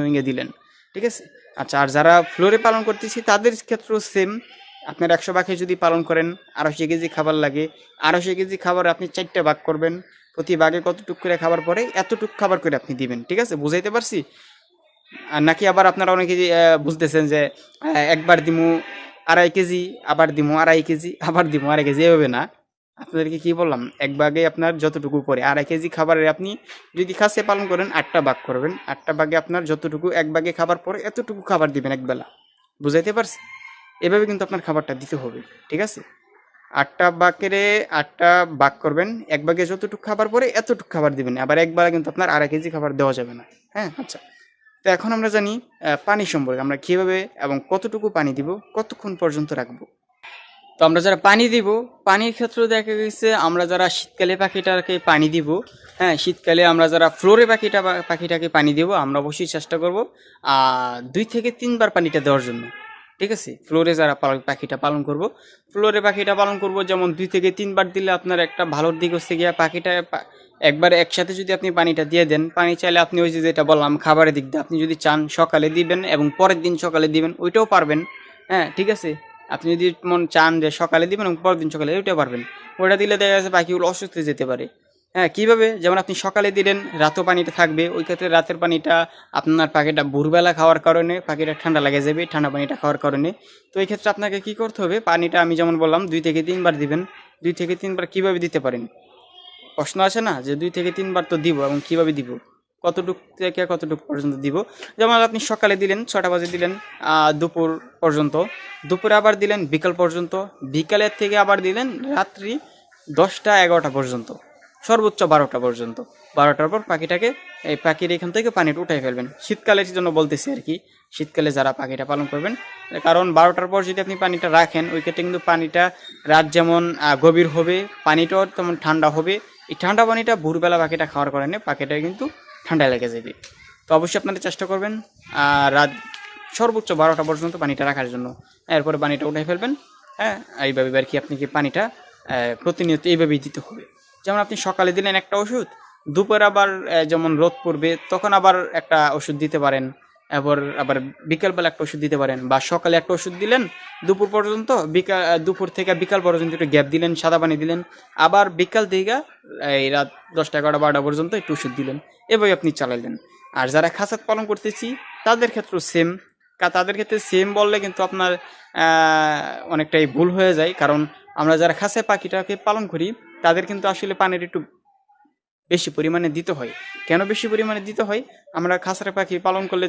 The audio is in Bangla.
ভেঙে দিলেন, ঠিক আছে। আচ্ছা, আর যারা ফ্লোরে পালন করতেছি তাদের ক্ষেত্রেও সেম। আপনার 100 ভাগে যদি পালন করেন 250 কেজি খাবার লাগে। 250 কেজি খাবার আপনি 4টা ভাগ করবেন, প্রতি ভাগে কতটুক করে খাবার পড়ে এতটুক খাবার করে আপনি দিবেন, ঠিক আছে। বুঝাইতে পারছি? আর নাকি আবার আপনারা অনেকে বুঝতেছেন যে একবার দিমু 2.5 কেজি, আবার দিমু 2.5 কেজি, আবার দিমু 2.5 কেজি, এভাবে না। আপনাদেরকে কি বললাম, এক ভাগে আপনার যতটুকু পড়ে 2.5 কেজি খাবারের আপনি যদি খাসে পালন করেন 8টা ভাগ করবেন, 8টা ভাগে আপনার যতটুকু এক ভাগে খাবার পড়ে এতটুকু খাবার দিবেন একবেলা। বুঝাইতে পারছি? এভাবে কিন্তু আপনার খাবারটা দিতে হবে, ঠিক আছে। 8টা ভাগেরে 8টা ভাগ করবেন, এক ভাগে যতটুকু খাবার পড়ে এতটুকু খাবার দিবেন, আবার একবেলা কিন্তু আপনার 2.5 কেজি খাবার দেওয়া যাবে না। হ্যাঁ, আচ্ছা। তো এখন আমরা জানি পানি সম্পর্কে, আমরা কীভাবে এবং কতটুকু পানি দিব, কতক্ষণ পর্যন্ত রাখবো। তো আমরা যারা পানি দিব, পানির ক্ষেত্রে দেখা গেছে আমরা যারা শীতকালে পাখিটাকে পানি দিব, হ্যাঁ, শীতকালে আমরা যারা ফ্লোরে পাখিটাকে পানি দিব, আমরা অবশ্যই চেষ্টা করব 2 থেকে 3 বার পানিটা দেওয়ার জন্য, ঠিক আছে। ফ্লোরে যারা পাখিটা পালন করব, যেমন 2 থেকে 3 বার দিলে আপনার একটা ভালো দিক হচ্ছে গিয়া পাখিটা একবার একসাথে যদি আপনি পানিটা দিয়ে দেন, পানি চাইলে আপনি ওই যে যেটা বললাম খাবারের দিক দিয়ে আপনি যদি চান সকালে দিবেন এবং পরের দিন সকালে দিবেন, ওইটাও পারবেন। হ্যাঁ, ঠিক আছে। আপনি যদি চান যে সকালে দিবেন এবং পরের দিন সকালে, ওইটা পারবেন। ওইটা দিলে দেখা যাচ্ছে পাখিগুলো অসুস্থ হয়ে যেতে পারে। হ্যাঁ, কীভাবে? যেমন আপনি সকালে দিলেন, রাতও পানিটা থাকবে, ওই ক্ষেত্রে রাতের পানিটা আপনার পাখিটা ভোরবেলা খাওয়ার কারণে পাখিটা ঠান্ডা লেগে যাবে, ঠান্ডা পানিটা খাওয়ার কারণে। তো এই ক্ষেত্রে আপনাকে কী করতে হবে, পানিটা আমি যেমন বললাম 2 থেকে 3 বার দিবেন। 2 থেকে 3 বার কীভাবে দিতে পারেন প্রশ্ন আসে না, যে 2 থেকে 3 বার তো দিব, এবং কীভাবে দিব, কতটুক থেকে কতটুক পর্যন্ত দিব। যেমন আপনি সকালে দিলেন 6টা বাজে দিলেন, দুপুর পর্যন্ত, দুপুরে আবার দিলেন বিকাল পর্যন্ত, বিকালের থেকে আবার দিলেন রাত্রি 10টা 11টা পর্যন্ত, সর্বোচ্চ 12টা পর্যন্ত। 12টার পর পাখির এখান থেকে পানিটা উঠাই ফেলবেন। শীতকালের জন্য বলতেছি আর কি, শীতকালে যারা পাখিটা পালন করবেন, কারণ 12টার পর যদি আপনি পানিটা রাখেন, ওই ক্ষেত্রে কিন্তু পানিটা রাত যেমন গভীর হবে, পানিটাও তেমন ঠান্ডা হবে। এই ঠান্ডা পানিটা ভোরবেলা পাখিটা খাওয়ার কারণে পাখিটা কিন্তু ঠান্ডা লেগে যাবে। তো অবশ্যই আপনারা চেষ্টা করবেন রাত সর্বোচ্চ 12টা পর্যন্ত পানিটা রাখার জন্য। এরপরে পানিটা উঠে ফেলবেন। হ্যাঁ, এইভাবে আর কি আপনি পানিটা প্রতিনিয়ত এইভাবেই দিতে হবে। যেমন আপনি সকালে দিলেন একটা ওষুধ, দুপুরে আবার যেমন রোদ পড়বে তখন আবার একটা ওষুধ দিতে পারেন, আবার বিকালবেলা একটা ওষুধ দিতে পারেন, বা সকালে একটা ওষুধ দিলেন দুপুর পর্যন্ত, দুপুর থেকে বিকাল পর্যন্ত একটু গ্যাপ দিলেন, সাদা পানি দিলেন, আবার বিকাল থেকে এই রাত 10টা 11টা 12টা পর্যন্ত একটু ওষুধ দিলেন, এভাবে আপনি চালাইলেন। আর যারা খাঁচাত পালন করতেছি তাদের ক্ষেত্রেও সেম। তাদের ক্ষেত্রে সেম বললে কিন্তু আপনার অনেকটাই ভুল হয়ে যায়, কারণ আমরা যারা খাঁচায় পাখিটাকে পালন করি তাদের কিন্তু আসলে পানির একটু বেশি পরিমাণে দিতে হয়। কেন বেশি পরিমাণে দিতে হয়? আমরা খাঁচার পাখি পালন করলে